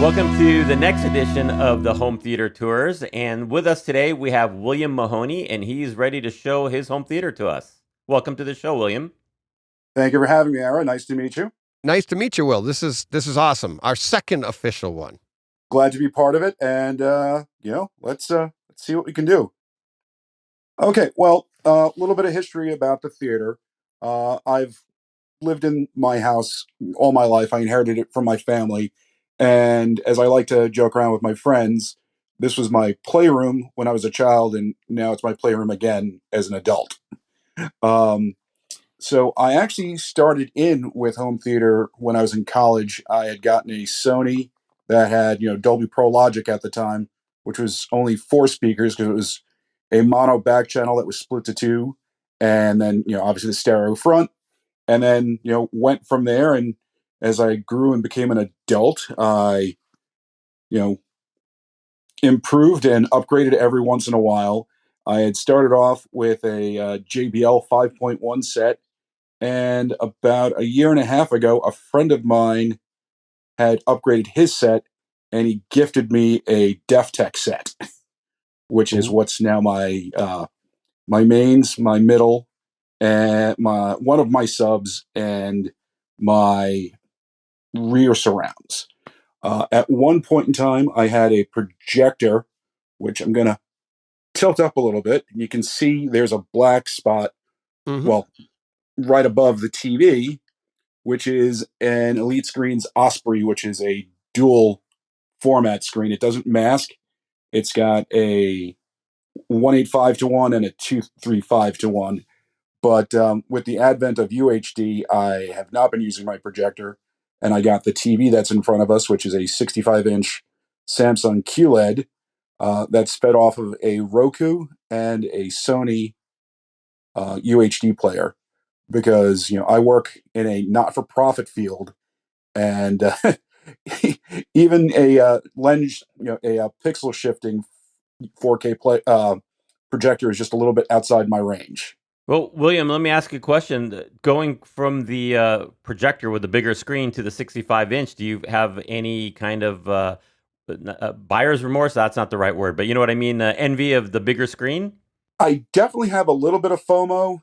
Welcome to the next edition of the Home Theater Tours. And with us today, we have William Mahoney, and he's ready to show his home theater to us. Welcome to the show, William. Thank you for having me, Aaron. Nice to meet you. Nice to meet you, Will. This is awesome. Our second official one. Glad to be part of it. And, let's see what we can do. Okay, well, a little bit of history about the theater. I've lived in my house all my life. I inherited it from my family. And as I like to joke around with my friends, this was my playroom when I was a child, and now it's my playroom again as an adult. So I actually started in with home theater when I was in college. I had gotten a Sony that had, Dolby Pro Logic at the time, which was only 4 speakers because it was a mono back channel that was split to 2, and then, obviously the stereo front. And then, went from there. And as I grew and became an adult, I, improved and upgraded every once in a while. I had started off with a JBL 5.1 set, and about a year and a half ago, a friend of mine had upgraded his set, and he gifted me a DefTech set, which is what's now my my mains, my middle, and my one of my subs, and my rear surrounds. At one point in time, I had a projector, which I'm going to tilt up a little bit. You can see there's a black spot, well, right above the TV, which is an Elite Screens Osprey, which is a dual format screen. It doesn't mask. It's got a 185:1 and a 235:1. But with the advent of UHD, I have not been using my projector, and I got the TV that's in front of us, which is a 65-inch Samsung QLED that's fed off of a Roku and a Sony UHD player, because I work in a not-for-profit field, and even a lens, a pixel shifting 4K projector is just a little bit outside my range. Well, William, let me ask you a question. Going from the projector with the bigger screen to the 65-inch, do you have any kind of buyer's remorse? That's not the right word, but you know what I mean? Envy of the bigger screen? I definitely have a little bit of FOMO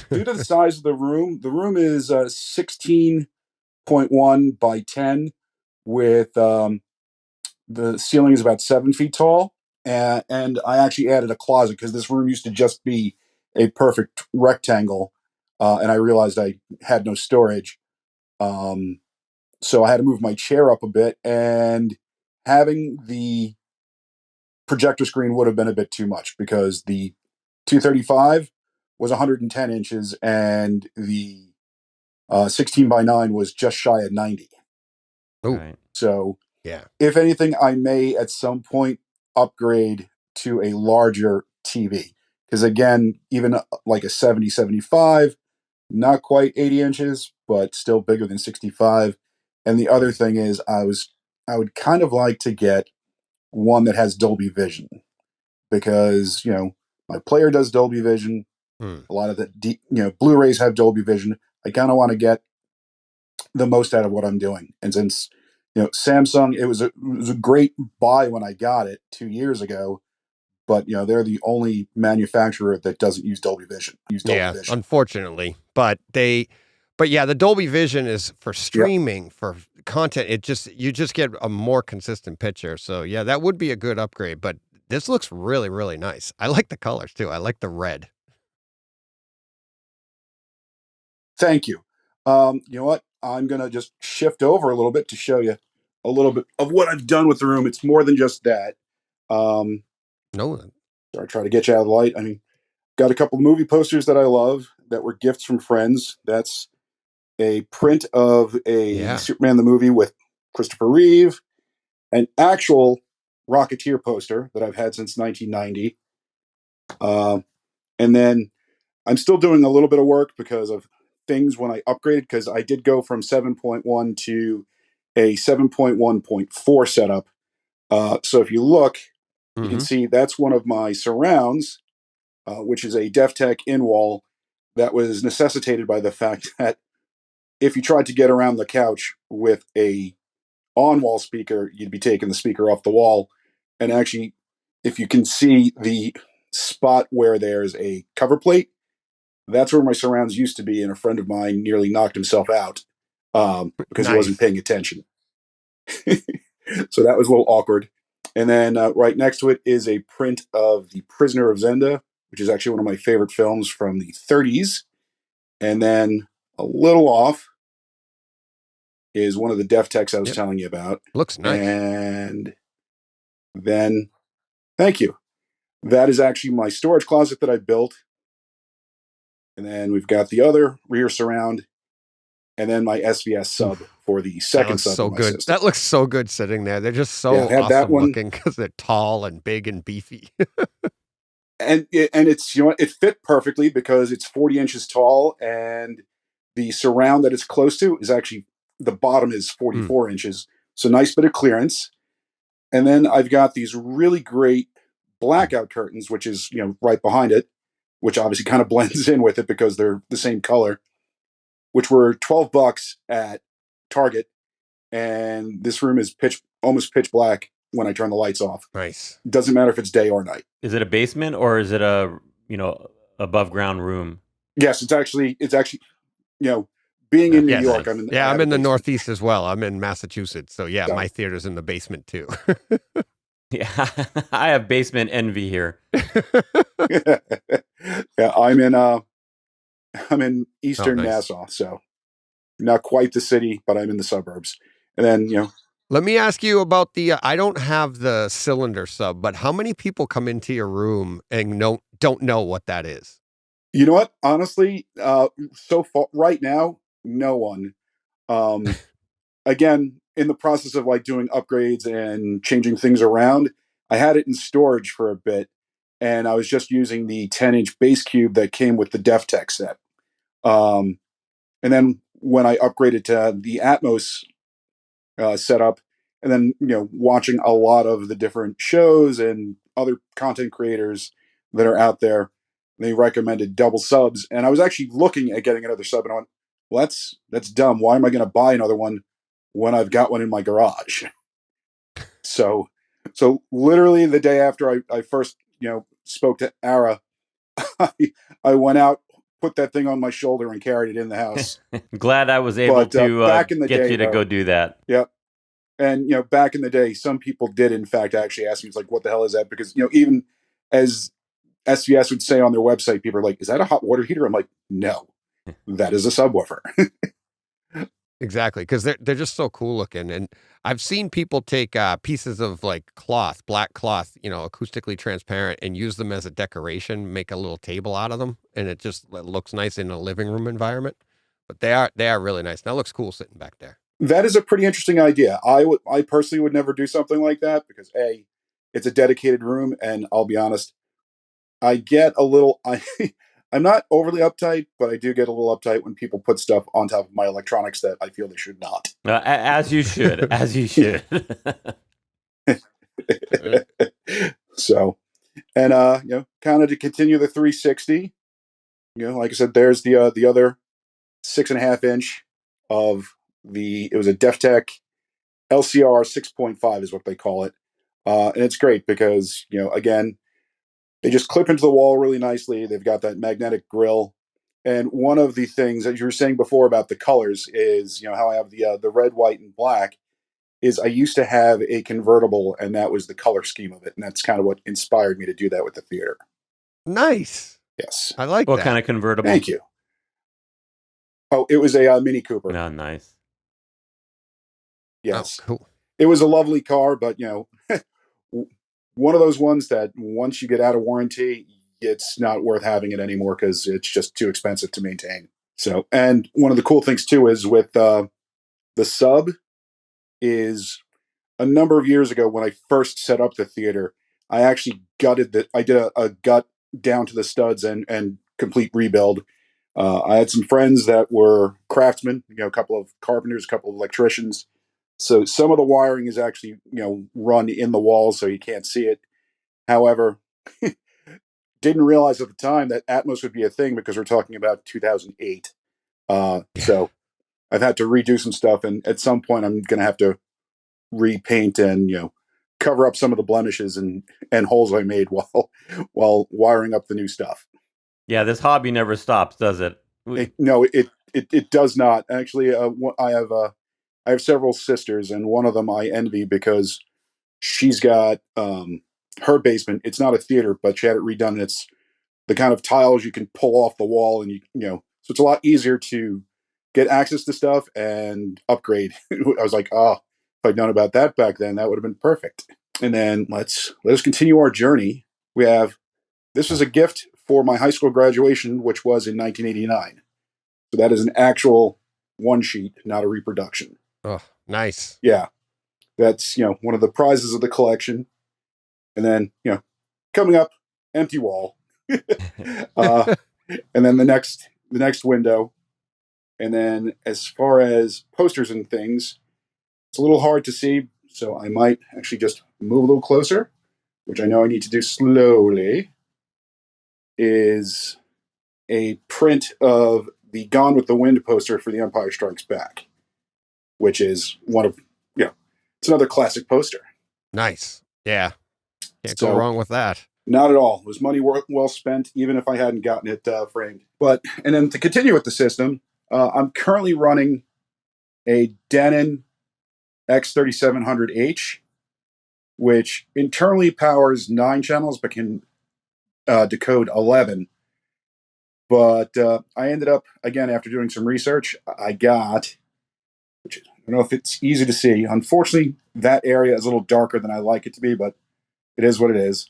due to the size of the room. The room is 16.1 by 10, with the ceiling is about 7 feet tall. And I actually added a closet because this room used to just be a perfect rectangle, and I realized I had no storage. So I had to move my chair up a bit, and having the projector screen would have been a bit too much, because the 235 was 110 inches, and the 16 by 9 was just shy of 90. Oh, Right. So yeah. if anything, I may at some point upgrade to a larger TV. Because again, even like a 70-75, not quite 80 inches, but still bigger than 65. And the other thing is, I would kind of like to get one that has Dolby Vision, because my player does Dolby Vision. A lot of the Blu-rays have Dolby Vision. I kind of want to get the most out of what I'm doing. And since Samsung, it was a great buy when I got it 2 years ago, but they're the only manufacturer that doesn't use Dolby Vision. Unfortunately, but yeah, the Dolby Vision is for streaming, for content. You just get a more consistent picture. So yeah, that would be a good upgrade. But this looks really, really nice. I like the colors too. I like the red. Thank you. You know what? I'm going to just shift over a little bit to show you a little bit of what I've done with the room. It's more than just that. Sorry, try to get you out of the light. I mean, got a couple of movie posters that I love that were gifts from friends. That's a print of a Superman the movie with Christopher Reeve, an actual Rocketeer poster that I've had since 1990. And then I'm still doing a little bit of work because of things when I upgraded, because I did go from 7.1 to a 7.1.4 setup. So if you look, you can see that's one of my surrounds, which is a DefTech in-wall that was necessitated by the fact that if you tried to get around the couch with a on-wall speaker, you'd be taking the speaker off the wall. And actually, if you can see the spot where there's a cover plate, that's where my surrounds used to be, and a friend of mine nearly knocked himself out because he wasn't paying attention. So that was a little awkward. And then right next to it is a print of The Prisoner of Zenda, which is actually one of my favorite films from the 30s. And then a little off is one of the Def Techs I was telling you about. Looks nice. And then, thank you. That is actually my storage closet that I built. And then we've got the other rear surround, and then my SVS sub for the second sub. So good. System. That looks so good sitting there. They're just so awesome looking because they're tall and big and beefy. and it's, you know, it fit perfectly because it's 40 inches tall, and the surround that it's close to is actually, the bottom is 44 inches. So nice bit of clearance. And then I've got these really great blackout curtains, which is, you know, right behind it, which obviously kind of blends in with it because they're the same color, which were $12 at Target. And this room is almost pitch black when I turn the lights off. Nice. Doesn't matter if it's day or night. Is it a basement or is it a, you know, above ground room? Yes, it's actually, you know, being in New York, nice. I'm in the Northeast as well. I'm in Massachusetts. So yeah, my theater's in the basement too. Yeah, I have basement envy here. Yeah, I'm in Eastern Nassau, so not quite the city, but I'm in the suburbs. And then, you know, let me ask you about the, I don't have the cylinder sub, but how many people come into your room and don't know what that is? You know what? Honestly, so far right now, no one. Again, in the process of like doing upgrades and changing things around, I had it in storage for a bit, and I was just using the 10-inch bass cube that came with the Def Tech set. And then when I upgraded to the Atmos setup, and then, you know, watching a lot of the different shows and other content creators that are out there, they recommended double subs, and I was actually looking at getting another sub, and I went, well, that's dumb. Why am I going to buy another one when I've got one in my garage? So literally the day after I first, you know, spoke to Ara, I went out, put that thing on my shoulder, and carried it in the house. Glad I was able to back in the get day, you to go do that. Yep. And, you know, back in the day, some people did, in fact, actually ask me, it's like, what the hell is that? Because, you know, even as SVS would say on their website, people are like, is that a hot water heater? I'm like, no, that is a subwoofer. Exactly, because they're just so cool looking. And I've seen people take pieces of like cloth, black cloth, you know, acoustically transparent, and use them as a decoration, make a little table out of them, and it just looks nice in a living room environment. But they are really nice. Now it looks cool sitting back there. That is a pretty interesting idea. I personally would never do something like that because A, it's a dedicated room, and I'll be honest, I get a little I'm not overly uptight, but I do get a little uptight when people put stuff on top of my electronics that I feel they should not. As you should, as you should. So, and you know, kind of to continue the 360, you know, like I said, there's the other 6.5 inch of it was a Def Tech LCR 6.5 is what they call it. And it's great because, you know, again, they just clip into the wall really nicely. They've got that magnetic grill. And one of the things that you were saying before about the colors is, you know, how I have the red, white, and black, is I used to have a convertible, and that was the color scheme of it. And that's kind of what inspired me to do that with the theater. Nice. Yes. I like what that. Kind of convertible? Thank you. Oh, it was a Mini Cooper. No, nice. Yes. Oh, cool. It was a lovely car, but, you know, one of those ones that once you get out of warranty, it's not worth having it anymore because it's just too expensive to maintain. So, and one of the cool things too is with the sub is a number of years ago when I first set up the theater, I actually I did a gut down to the studs and complete rebuild. I had some friends that were craftsmen, you know, a couple of carpenters, a couple of electricians. So some of the wiring is actually, you know, run in the wall so you can't see it. However, didn't realize at the time that Atmos would be a thing because we're talking about 2008. So I've had to redo some stuff, and at some point I'm going to have to repaint and cover up some of the blemishes and holes I made while wiring up the new stuff. Yeah, this hobby never stops, does it? No, it does not. Actually, I have several sisters, and one of them I envy because she's got her basement. It's not a theater, but she had it redone. And it's the kind of tiles you can pull off the wall, and so it's a lot easier to get access to stuff and upgrade. I was like, oh, if I'd known about that back then, that would have been perfect. And then let us continue our journey. This was a gift for my high school graduation, which was in 1989. So that is an actual one sheet, not a reproduction. Oh, nice. Yeah. That's, one of the prizes of the collection. And then, coming up, empty wall. And then the next window. And then as far as posters and things, it's a little hard to see. So I might actually just move a little closer, which I know I need to do slowly, is a print of the Gone with the Wind poster for The Empire Strikes Back, which is one of, it's another classic poster. Nice. Yeah. Can't go wrong with that. Not at all. It was money well spent, even if I hadn't gotten it framed. And then to continue with the system, I'm currently running a Denon X3700H, which internally powers 9 channels, but can decode 11. But I ended up, again, after doing some research, I got, which I don't know if it's easy to see. Unfortunately, that area is a little darker than I like it to be, but it is what it is.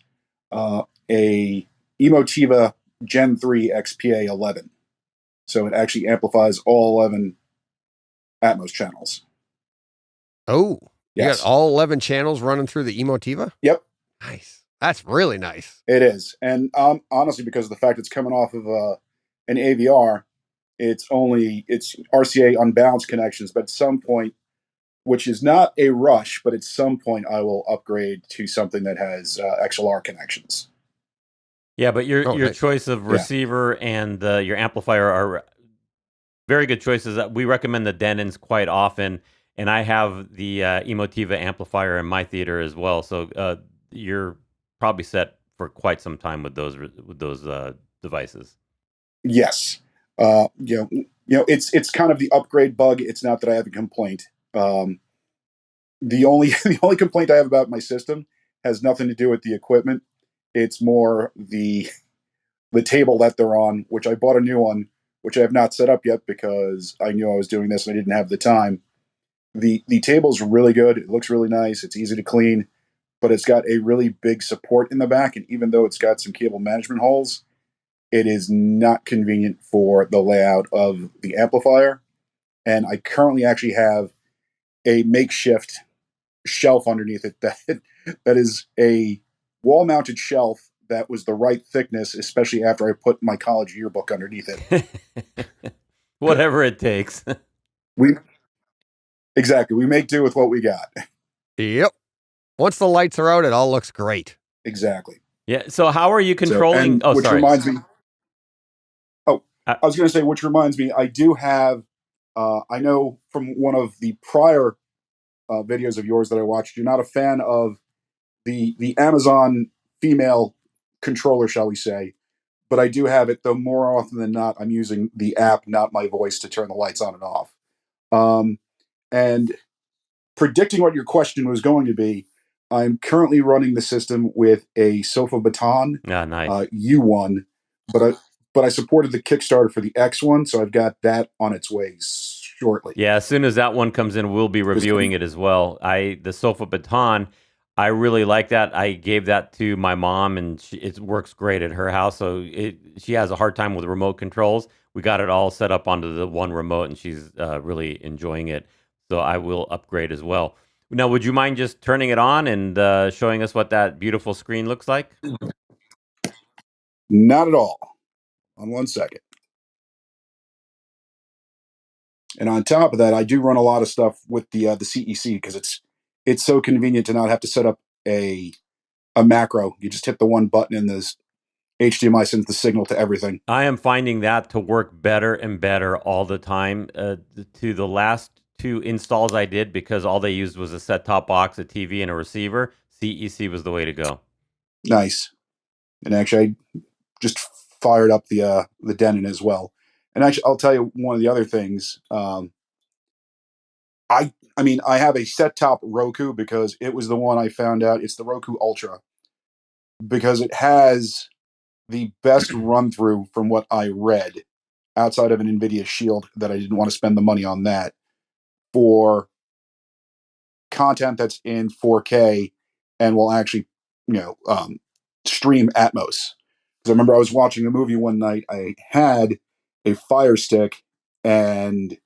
A Emotiva Gen 3 XPA 11. So it actually amplifies all 11 Atmos channels. Oh, yes. You got all 11 channels running through the Emotiva? Yep. Nice. That's really nice. It is. And honestly, because of the fact it's coming off of an AVR, it's RCA unbalanced connections. But at some point, which is not a rush, but at some point I will upgrade to something that has XLR connections. Yeah, but your nice. choice of receiver and your amplifier are very good choices. We recommend the Denons quite often, and I have the Emotiva amplifier in my theater as well. So you're probably set for quite some time with those devices. Yes, it's kind of the upgrade bug. It's not that I have a complaint. The only complaint I have about my system has nothing to do with the equipment. It's more the table that they're on, which I bought a new one, which I have not set up yet because I knew I was doing this and I didn't have the time. The table's really good. It looks really nice. It's easy to clean, but it's got a really big support in the back. And even though it's got some cable management holes, it is not convenient for the layout of the amplifier. And I currently actually have a makeshift shelf underneath it that is a wall-mounted shelf that was the right thickness, especially after I put my college yearbook underneath it. Whatever it takes. We make do with what we got. Yep. Once the lights are out, it all looks great. Exactly. Yeah. So how are you controlling? Which reminds me. I was going to say, which reminds me, I do have. I know from one of the prior videos of yours that I watched, you're not a fan of the Amazon female controller, shall we say? But I do have it, though more often than not, I'm using the app, not my voice, to turn the lights on and off. And predicting what your question was going to be, I'm currently running the system with a Sofa Baton nice. U1, but I supported the Kickstarter for the X1, so I've got that on its way shortly. Yeah, as soon as that one comes in, we'll be reviewing it as well. The Sofa Baton, I really like that. I gave that to my mom, and it works great at her house. So she has a hard time with remote controls. We got it all set up onto the one remote, and she's really enjoying it. So I will upgrade as well. Now, would you mind just turning it on and showing us what that beautiful screen looks like? Not at all. On 1 second. And on top of that, I do run a lot of stuff with the CEC because it's so convenient to not have to set up a macro. You just hit the one button and this HDMI sends the signal to everything. I am finding that to work better and better all the time. To the last two installs I did, because all they used was a set-top box, a TV, and a receiver, CEC was the way to go. Nice. And actually, I just fired up the Denon as well. And actually, I'll tell you one of the other things. I mean, I have a set-top Roku because it was the one I found out. It's the Roku ULTRA because it has the best run-through from what I read outside of an NVIDIA Shield that I didn't want to spend the money on that for content that's in 4K and will actually, stream Atmos. Because I remember I was watching a movie one night. I had a Fire Stick and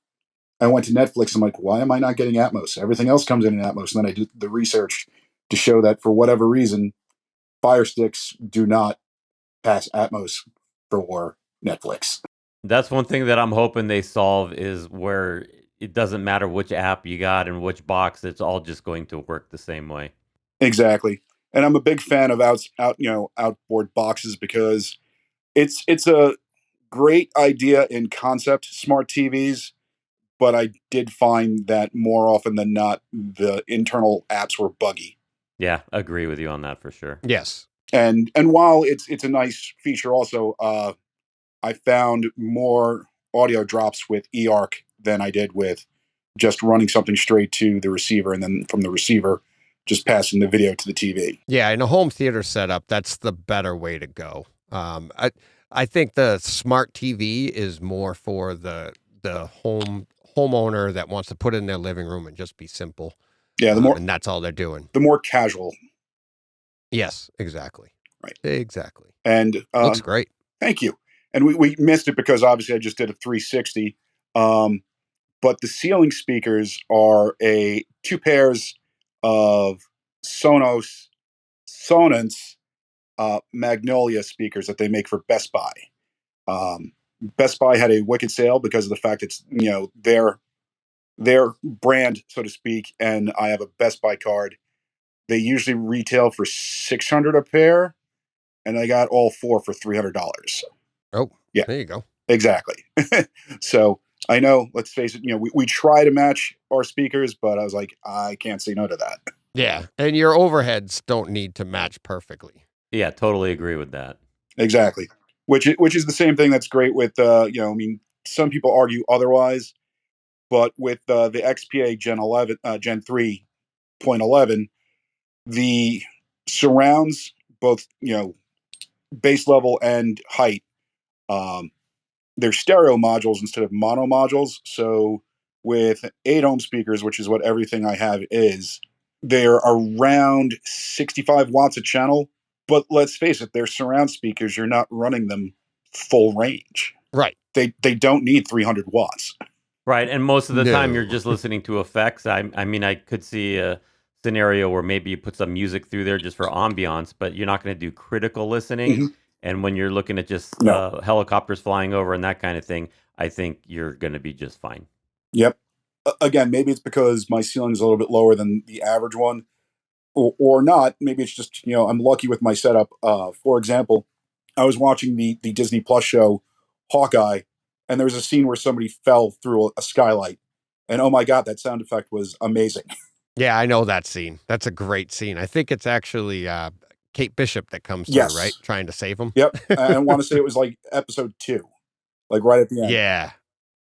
I went to Netflix. I'm like, why am I not getting Atmos? Everything else comes in Atmos. And then I did the research to show that for whatever reason, Fire Sticks do not pass Atmos for Netflix. That's one thing that I'm hoping they solve, is where it doesn't matter which app you got and which box, it's all just going to work the same way. Exactly. And I'm a big fan of outboard boxes because it's a great idea in concept, smart TVs, but I did find that more often than not, the internal apps were buggy. Yeah, agree with you on that for sure. Yes. And while it's a nice feature also, I found more audio drops with eARC than I did with just running something straight to the receiver and then from the receiver just passing the video to the TV. Yeah, in a home theater setup, that's the better way to go. I think the smart TV is more for the homeowner that wants to put it in their living room and just be simple. Yeah, and that's all they're doing. The more casual. Yes, exactly. Right. Exactly. And looks great. Thank you. And we missed it because obviously I just did a 360. But the ceiling speakers are two pairs of Sonance Magnolia speakers that they make for Best Buy. Best Buy had a wicked sale because of the fact it's their brand, so to speak, and I have a Best Buy card. They usually retail for $600 a pair, and I got all four for $300. Oh, yeah, there you go. Exactly. So I know, let's face it, we try to match our speakers, but I was like, I can't say no to that. Yeah, and your overheads don't need to match perfectly. Yeah, totally agree with that. Exactly. Which is the same thing that's great with, some people argue otherwise, but with the XPA Gen 3.11, the surrounds, both, base level and height, they're stereo modules instead of mono modules. So with 8 ohm speakers, which is what everything I have is, they're around 65 watts a channel. But let's face it, they're surround speakers. You're not running them full range. Right. They don't need 300 watts. Right. And most of the time you're just listening to effects. I mean, I could see a scenario where maybe you put some music through there just for ambiance, but you're not going to do critical listening. Mm-hmm. And when you're looking at just helicopters flying over and that kind of thing, I think you're going to be just fine. Yep. Again, maybe it's because my ceiling is a little bit lower than the average one, or not. Maybe it's just, I'm lucky with my setup. For example, I was watching the Disney Plus show Hawkeye, and there was a scene where somebody fell through a skylight. And oh my God, that sound effect was amazing. Yeah, I know that scene. That's a great scene. I think it's actually Kate Bishop that comes through, right? Trying to save him. Yep. I want to say it was like episode 2, like right at the end. Yeah.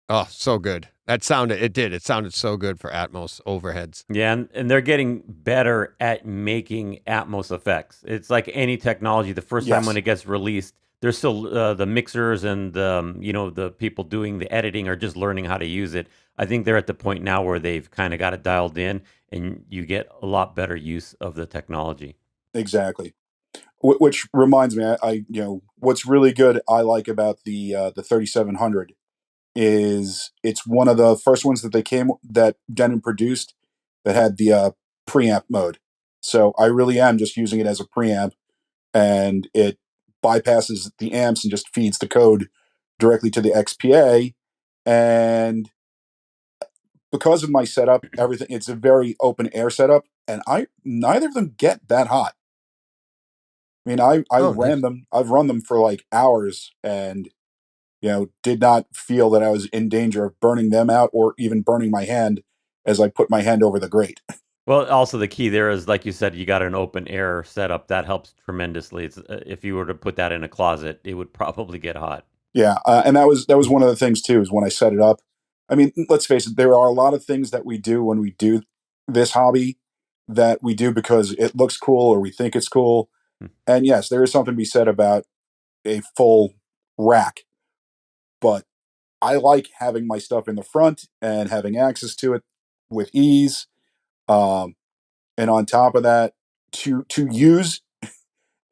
Oh, so good. It sounded so good for Atmos overheads. Yeah, and they're getting better at making Atmos effects. It's like any technology. The first time when it gets released, there's still the mixers and the people doing the editing are just learning how to use it. I think they're at the point now where they've kind of got it dialed in, and you get a lot better use of the technology. Exactly. Which reminds me, I what's really good I like about the 3700 is it's one of the first ones that Denon produced that had the preamp mode. So I really am just using it as a preamp, and it bypasses the amps and just feeds the code directly to the XPA. And because of my setup, everything, it's a very open air setup, and neither of them get that hot. I mean, I've run them for like hours, and did not feel that I was in danger of burning them out or even burning my hand as I put my hand over the grate. Well, also the key there is, like you said, you got an open air setup. That helps tremendously. It's, if you were to put that in a closet, it would probably get hot. Yeah, and that was one of the things too, is when I set it up. I mean, let's face it, there are a lot of things that we do when we do this hobby that we do because it looks cool or we think it's cool. And yes, there is something to be said about a full rack, but I like having my stuff in the front and having access to it with ease. And on top of that, to use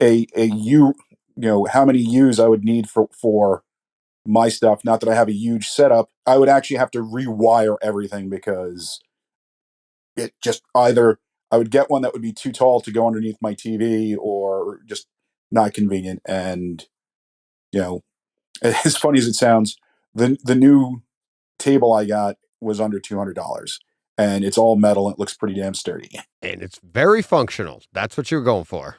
how many U's I would need for my stuff. Not that I have a huge setup. I would actually have to rewire everything because it just either I would get one that would be too tall to go underneath my TV or just not convenient. And as funny as it sounds, the new table I got was under $200, and it's all metal. And it looks pretty damn sturdy, and it's very functional. That's what you're going for.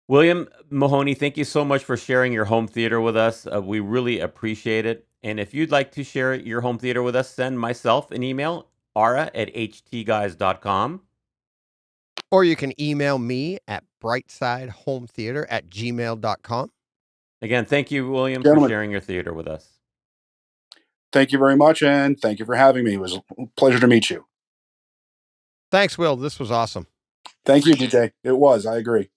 William Mahoney, thank you so much for sharing your home theater with us. We really appreciate it. And if you'd like to share your home theater with us, send myself an email, ara@htguys.com. Or you can email me at brightsidehometheater@gmail.com. Again, thank you, William, Gentlemen, for sharing your theater with us. Thank you very much, and thank you for having me. It was a pleasure to meet you. Thanks, Will. This was awesome. Thank you, DJ. It was. I agree.